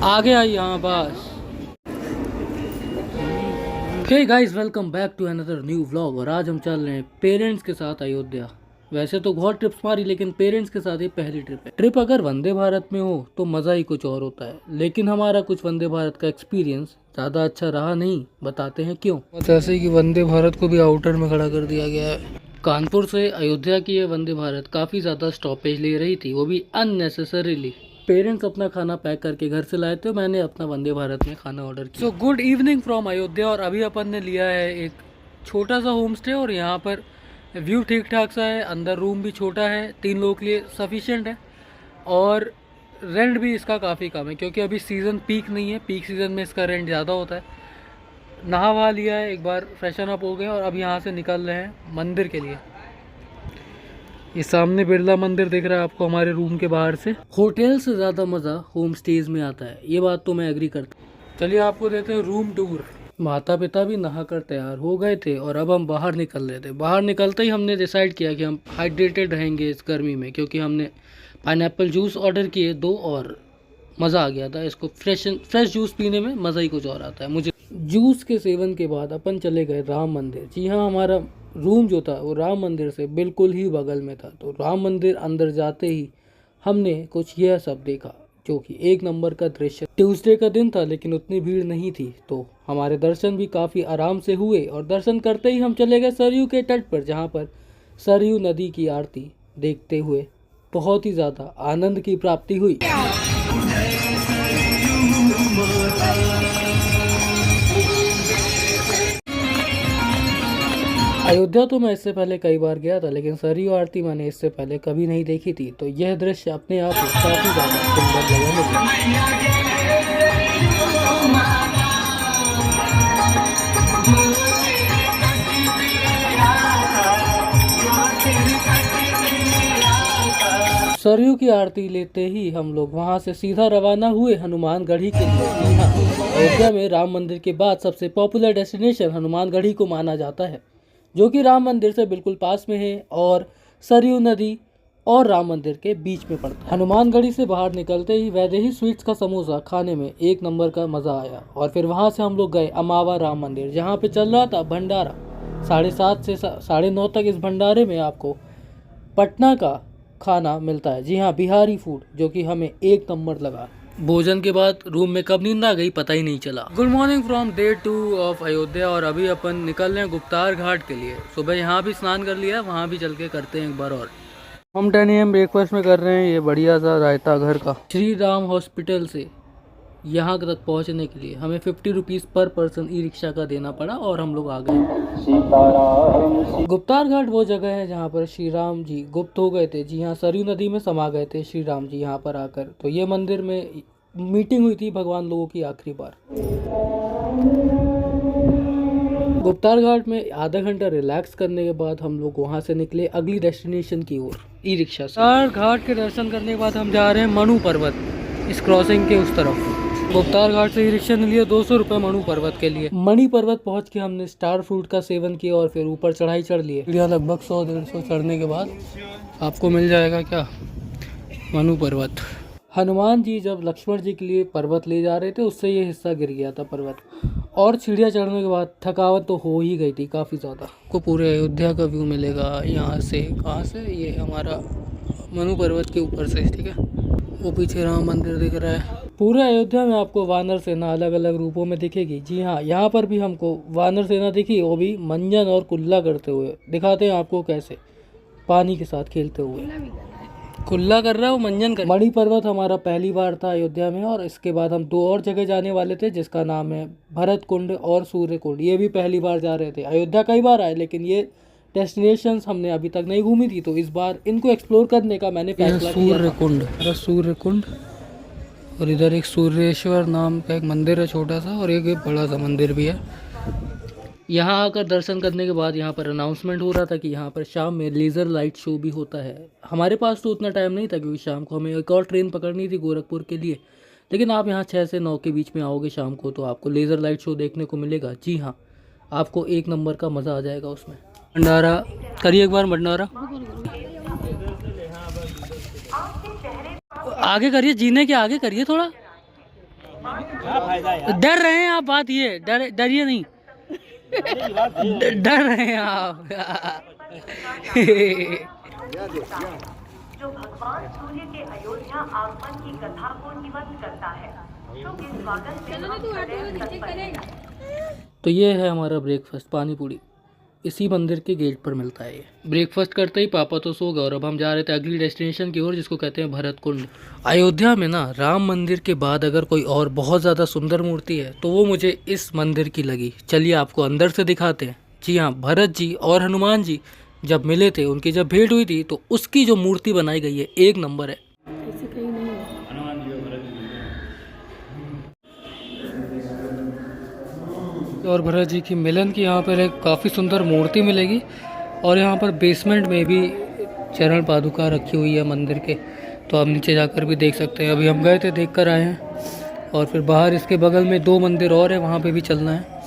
आगे आई यहाँ बस। Hey guys, welcome back to another new vlog. और आज हम चल रहे हैं पेरेंट्स के साथ अयोध्या। वैसे तो बहुत ट्रिप्स मारी, लेकिन पेरेंट्स के साथ ये पहली ट्रिप है। ट्रिप अगर वंदे भारत में हो तो मज़ा ही कुछ और होता है, लेकिन हमारा कुछ वंदे भारत का एक्सपीरियंस ज़्यादा अच्छा रहा नहीं। बताते हैं क्यों। बस ऐसे कि वंदे भारत को भी आउटर में खड़ा कर दिया गया है। कानपुर से अयोध्या की ये वंदे भारत काफ़ी ज़्यादा स्टॉपेज ले रही थी, वो भी अननेसेसरीली। पेरेंट्स अपना खाना पैक करके घर से लाए थे, मैंने अपना वंदे भारत में खाना ऑर्डर किया। So good evening from Ayodhya. और अभी अपन ने लिया है एक छोटा सा होम स्टे, और यहाँ पर व्यू ठीक ठाक सा है। अंदर रूम भी छोटा है, 3 लोगों के लिए सफिशिएंट है। और रेंट भी इसका काफ़ी कम है, क्योंकि अभी सीज़न पीक नहीं है। पीक सीज़न में इसका रेंट ज़्यादा होता है। नहा वहा लिया है, एक बार फ्रेशन अप हो गए, और अब यहाँ से निकल रहे हैं मंदिर के लिए। ये सामने बिरला मंदिर दिख रहा है आपको हमारे रूम के बाहर से। होटल से ज़्यादा मज़ा होम स्टेज में आता है, ये बात तो मैं एग्री करता हूँ। चलिए आपको देते हैं रूम टूर। माता पिता भी नहाकर तैयार हो गए थे और अब हम बाहर निकल रहे थे। बाहर निकलते ही हमने डिसाइड किया कि हम हाइड्रेटेड रहेंगे इस गर्मी में, क्योंकि हमने पाइनएप्पल जूस ऑर्डर किए 2, और मज़ा आ गया था। इसको फ्रेश जूस पीने में मज़ा ही कुछ और आता है मुझे। जूस के सेवन के बाद अपन चले गए राम मंदिर। जी हाँ, हमारा रूम जो था वो राम मंदिर से बिल्कुल ही बगल में था। तो राम मंदिर अंदर जाते ही हमने कुछ यह सब देखा, जो कि एक नंबर का दृश्य। ट्यूसडे का दिन था, लेकिन उतनी भीड़ नहीं थी, तो हमारे दर्शन भी काफ़ी आराम से हुए। और दर्शन करते ही हम चले गए सरयू के तट पर, जहाँ पर सरयू नदी की आरती देखते हुए बहुत ही ज़्यादा आनंद की प्राप्ति हुई। अयोध्या तो मैं इससे पहले कई बार गया था, लेकिन सरयू आरती मैंने इससे पहले कभी नहीं देखी थी। तो यह दृश्य अपने आप में काफ़ी ज़्यादा सुंदर लगा मुझे। सरयू की आरती लेते ही हम लोग वहां से सीधा रवाना हुए हनुमानगढ़ी के लिए। जी हाँ, अयोध्या में राम मंदिर के बाद सबसे पॉपुलर डेस्टिनेशन हनुमानगढ़ी को माना जाता है, जो कि राम मंदिर से बिल्कुल पास में है और सरयू नदी और राम मंदिर के बीच में पड़ता है। हनुमानगढ़ी से बाहर निकलते ही वैदेही स्वीट्स का समोसा खाने में एक नंबर का मज़ा आया। और फिर वहां से हम लोग गए अमावा राम मंदिर, जहाँ पे चल रहा था भंडारा। 7:30 से 9:30 तक इस भंडारे में आपको पटना का खाना मिलता है। जी हाँ, बिहारी फूड, जो कि हमें एक नंबर लगा। भोजन के बाद रूम में कब नींद आ गई पता ही नहीं चला। Good morning from day 2 of Ayodhya. और अभी अपन निकल रहे हैं गुप्तार घाट के लिए। सुबह यहाँ भी स्नान कर लिया, वहाँ भी चल के करते हैं एक बार। और हम 10 AM ब्रेकफास्ट में कर रहे हैं ये बढ़िया सा रायता घर का। श्री राम हॉस्पिटल से यहाँ तक पहुँचने के लिए हमें 50 रुपीज़ पर पर्सन ई रिक्शा का देना पड़ा, और हम लोग आ गए। गुप्तार घाट वो जगह है जहाँ पर श्री राम जी गुप्त हो गए थे। जी हाँ, सरयू नदी में समा गए थे श्री राम जी यहाँ पर आकर। तो ये मंदिर में मीटिंग हुई थी भगवान लोगों की आखिरी बार। गुप्तार घाट में आधा घंटा रिलैक्स करने के बाद हम लोग वहाँ से निकले अगली डेस्टिनेशन की ओर ई रिक्शा से। गुप्तार घाट के दर्शन करने के बाद हम जा रहे हैं मनु पर्वत, इस क्रॉसिंग के उस तरफ। गुप्तार घाट से ई रिक्शा ने लिया 200 रुपये मनु पर्वत के लिए। मणि पर्वत पहुंच के हमने स्टार फ्रूट का सेवन किया और फिर ऊपर चढ़ाई चढ़ लिए। यहाँ लगभग 100-150 चढ़ने के बाद आपको मिल जाएगा क्या, मनु पर्वत। हनुमान जी जब लक्ष्मण जी के लिए पर्वत ले जा रहे थे, उससे ये हिस्सा गिर गया था पर्वत। और सीढ़ियाँ चढ़ने के बाद थकावट तो हो ही गई थी काफ़ी ज़्यादा। को पूरे अयोध्या का व्यू मिलेगा यहाँ से। कहाँ से? ये हमारा मनु पर्वत के ऊपर से, ठीक है। वो पीछे राम मंदिर दिख रहा है। पूरे अयोध्या में आपको वानर सेना अलग अलग रूपों में दिखेगी। जी हाँ, यहाँ पर भी हमको वानर सेना दिखी, वो भी मंजन और कुल्ला करते हुए। दिखाते हैं आपको कैसे, पानी के साथ खेलते हुए। कुल्ला कर रहा है वो, मंजन कर। मणि पर्वत हमारा पहली बार था अयोध्या में, और इसके बाद हम 2 और जगह जाने वाले थे, जिसका नाम है भरत कुंड और सूर्य कुंड। ये भी पहली बार जा रहे थे। अयोध्या कई बार आए, लेकिन ये डेस्टिनेशंस हमने अभी तक नहीं घूमी थी, तो इस बार इनको एक्सप्लोर करने का मैंने फैसला किया। सूर्य कुंड, और इधर एक सूर्येश्वर नाम का एक मंदिर है छोटा सा, और एक बड़ा सा मंदिर भी है। यहाँ आकर दर्शन करने के बाद यहाँ पर अनाउंसमेंट हो रहा था कि यहाँ पर शाम में लेज़र लाइट शो भी होता है। हमारे पास तो उतना टाइम नहीं था, क्योंकि शाम को हमें एक और ट्रेन पकड़नी थी गोरखपुर के लिए। लेकिन आप यहाँ 6 से 9 के बीच में आओगे शाम को, तो आपको लेज़र लाइट शो देखने को मिलेगा। जी हाँ, आपको एक नंबर का मज़ा आ जाएगा उसमें। भंडारा करिए एक बार, भंडारा आगे करिए, जीने के आगे करिए थोड़ा। डर रहे हैं आप, बात ये डरिए नहीं, डर रहे हैं आप। जो भगवान सूर्य के अयोध्या आगमन की कथा को जीवंत करता है, तो ये है हमारा ब्रेकफास्ट, पानी पूरी इसी मंदिर के गेट पर मिलता है। ये ब्रेकफास्ट करते ही पापा तो सो गए और अब हम जा रहे थे अगली डेस्टिनेशन की ओर, जिसको कहते हैं भरत कुंड। अयोध्या में ना राम मंदिर के बाद अगर कोई और बहुत ज़्यादा सुंदर मूर्ति है तो वो मुझे इस मंदिर की लगी। चलिए आपको अंदर से दिखाते हैं। जी हाँ, भरत जी और हनुमान जी जब मिले थे, उनकी जब भेंट हुई थी, तो उसकी जो मूर्ति बनाई गई है एक नंबर है। और भरत जी की मिलन की यहाँ पर एक काफ़ी सुंदर मूर्ति मिलेगी और यहाँ पर बेसमेंट में भी चरण पादुका रखी हुई है मंदिर के, तो आप नीचे जाकर भी देख सकते हैं। अभी हम गए थे, देख कर आए हैं। और फिर बाहर इसके बगल में 2 मंदिर और है, वहाँ पे भी चलना है।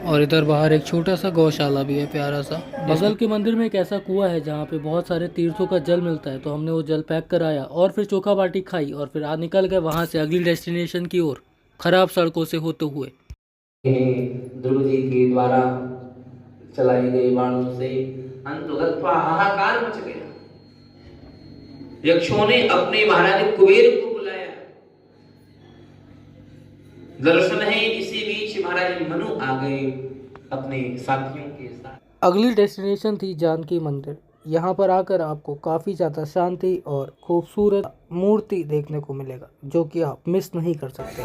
और इधर बाहर एक छोटा सा गौशाला भी है, प्यारा सा। बगल के मंदिर में एक ऐसा कुआं है जहाँ पे बहुत सारे तीर्थों का जल मिलता है, तो हमने वो जल पैक कराया और फिर चोखा बाटी खाई और फिर निकल गए वहाँ से अगली डेस्टिनेशन की ओर, खराब सड़कों से होते हुए। ध्रुव जी के द्वारा चलाई गई बाणों से अंतगत्वा हाहाकार मच गया। यक्षों ने अपने महाराज कुबेर को बुलाया। दर्शन है, इसी बीच महाराज मनु आ गए अपने साथियों के साथ। अगली डेस्टिनेशन थी जानकी मंदिर। यहाँ पर आकर आपको काफ़ी ज़्यादा शांति और खूबसूरत मूर्ति देखने को मिलेगा, जो कि आप मिस नहीं कर सकते।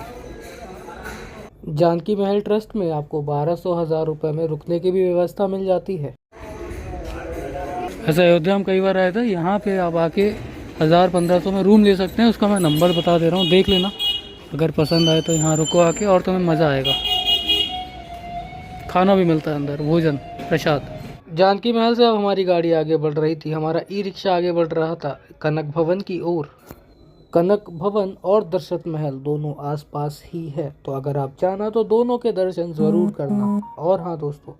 जानकी महल ट्रस्ट में आपको 1200-1000 रुपये में रुकने की भी व्यवस्था मिल जाती है। ऐसा अयोध्या हम कई बार आए थे, यहाँ पे आप आके 1000-1500 में रूम ले सकते हैं। उसका मैं नंबर बता दे रहा हूँ, देख लेना। अगर पसंद आए तो यहाँ रुको आके, और तुम्हें मज़ा आएगा। खाना भी मिलता है अंदर, भोजन प्रसाद। जानकी महल से अब हमारी गाड़ी आगे बढ़ रही थी। हमारा ई रिक्शा आगे बढ़ रहा था कनक भवन की ओर। कनक भवन और दशरथ महल दोनों आसपास ही है, तो अगर आप चाहना तो दोनों के दर्शन ज़रूर करना। और हाँ दोस्तों,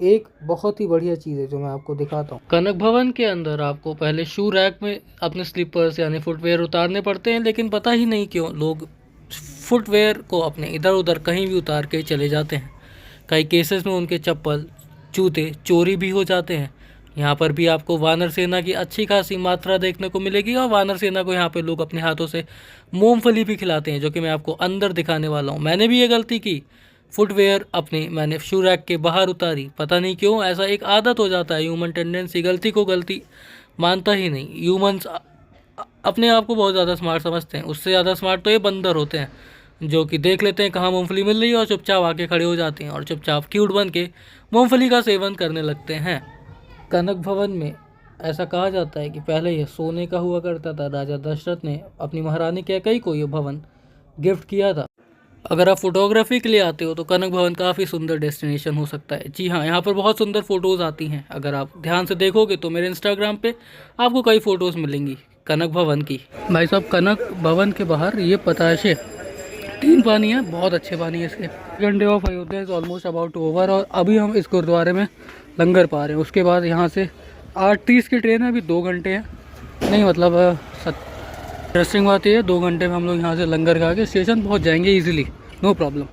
एक बहुत ही बढ़िया चीज़ है जो मैं आपको दिखाता हूँ। कनक भवन के अंदर आपको पहले शू रैक में अपने स्लीपर्स यानी फुटवेयर उतारने पड़ते हैं, लेकिन पता ही नहीं क्यों लोग फुटवेयर को अपने इधर उधर कहीं भी उतार के चले जाते हैं। कई केसेस में उनके चप्पल जूते चोरी भी हो जाते हैं। यहाँ पर भी आपको वानर सेना की अच्छी खासी मात्रा देखने को मिलेगी और वानर सेना को यहाँ पे लोग अपने हाथों से मूंगफली भी खिलाते हैं, जो कि मैं आपको अंदर दिखाने वाला हूँ। मैंने भी ये गलती की, फुटवेयर अपनी मैंने शू रैक के बाहर उतारी। पता नहीं क्यों ऐसा एक आदत हो जाता है, ह्यूमन टेंडेंसी, गलती को गलती मानता ही नहीं। ह्यूमन्स अपने आप को बहुत ज़्यादा स्मार्ट समझते हैं, उससे ज़्यादा स्मार्ट तो ये बंदर होते हैं, जो कि देख लेते हैं कहाँ मूँगफली मिल रही है और चुपचाप आके खड़े हो जाते हैं और चुपचाप क्यूट बन के मूँगफली का सेवन करने लगते हैं। कनक भवन में ऐसा कहा जाता है कि पहले यह सोने का हुआ करता था। राजा दशरथ ने अपनी महारानी कैकेयी को यह भवन गिफ्ट किया था। अगर आप फोटोग्राफी के लिए आते हो तो कनक भवन काफ़ी सुंदर डेस्टिनेशन हो सकता है। जी हाँ, यहाँ पर बहुत सुंदर फ़ोटोज़ आती हैं। अगर आप ध्यान से देखोगे तो मेरे इंस्टाग्राम पे आपको कई फ़ोटोज़ मिलेंगी कनक भवन की। भाई साहब, कनक भवन के बाहर ये पताशे 3 पानी है, बहुत अच्छे पानी है इसके। घंटे of Ayodhya is almost about to over और अभी हम इस गुरुद्वारे में लंगर पा रहे हैं। उसके बाद यहाँ से 8:30 की ट्रेन है, अभी 2 घंटे हैं, नहीं मतलब इंटरेस्टिंग बात ये है 2 घंटे में हम लोग यहाँ से लंगर खा के स्टेशन पहुँच जाएंगे इजीली, नो प्रॉब्लम।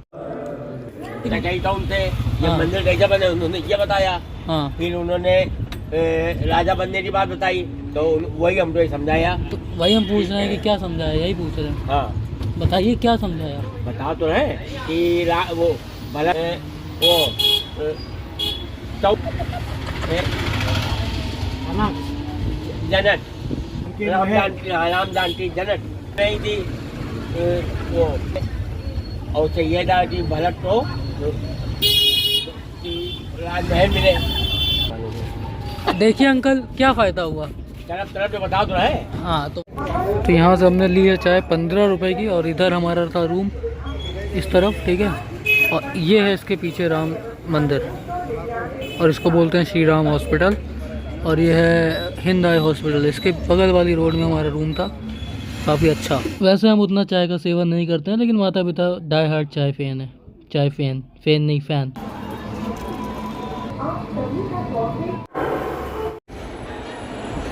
टाउन से ये मंदिर कैसा बने उन्होंने ये बताया। हाँ, फिर उन्होंने राजा बनने की बात बताई, तो वही हमको ये समझाया। तो वही हम पूछ रहे हैं कि क्या समझाया, यही पूछ रहे हैं। हाँ बताइए क्या समझाया। बता तो रहे कि वो भला वो जनक राम जानकी जनक नहीं थी वो, और चाहिए था कि भरत को राजमहल मिले। देखिए अंकल, क्या फ़ायदा हुआ, तरफ तरफ बता तो रहे। हाँ तो यहाँ से हमने ली है चाय 15 रुपए की और इधर हमारा था रूम इस तरफ, ठीक है। और ये है इसके पीछे राम मंदिर और इसको बोलते हैं श्री राम हॉस्पिटल, और ये है हिंद आई हॉस्पिटल। इसके बगल वाली रोड में हमारा रूम था, काफ़ी अच्छा। वैसे हम उतना चाय का सेवन नहीं करते हैं, लेकिन माता पिता डाई हार्ट चाय फैन है। चाय फैन नहीं फैन।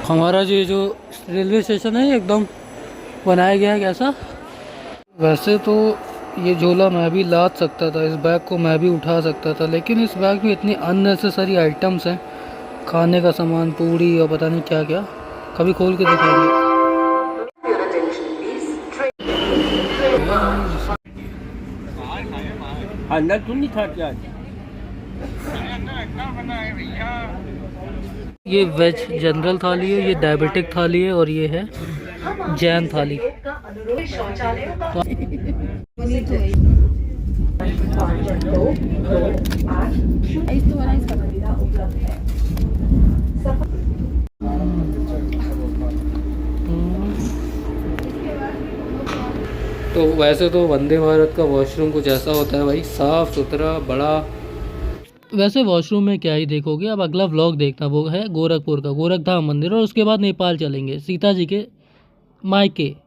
हमारा जो रेलवे स्टेशन है एकदम बनाया गया है कैसा, वैसे तो ये झोला मैं भी लाद सकता था, इस बैग को मैं भी उठा सकता था, लेकिन इस बैग में इतनी अननेसेसरी आइटम्स हैं, खाने का सामान, पूड़ी और पता नहीं क्या क्या। कभी खोल के दिखाइए। अंदर क्यों नहीं था क्या? ये वेज जनरल थाली है, ये डायबिटिक थाली है और ये है जैन थाली। तो वैसे तो वंदे भारत का वॉशरूम कुछ ऐसा होता है भाई, साफ़ सुथरा बड़ा। वैसे वॉशरूम में क्या ही देखोगे, अब अगला व्लॉग देखना, वो है गोरखपुर का गोरखधाम मंदिर, और उसके बाद नेपाल चलेंगे सीता जी के मायके।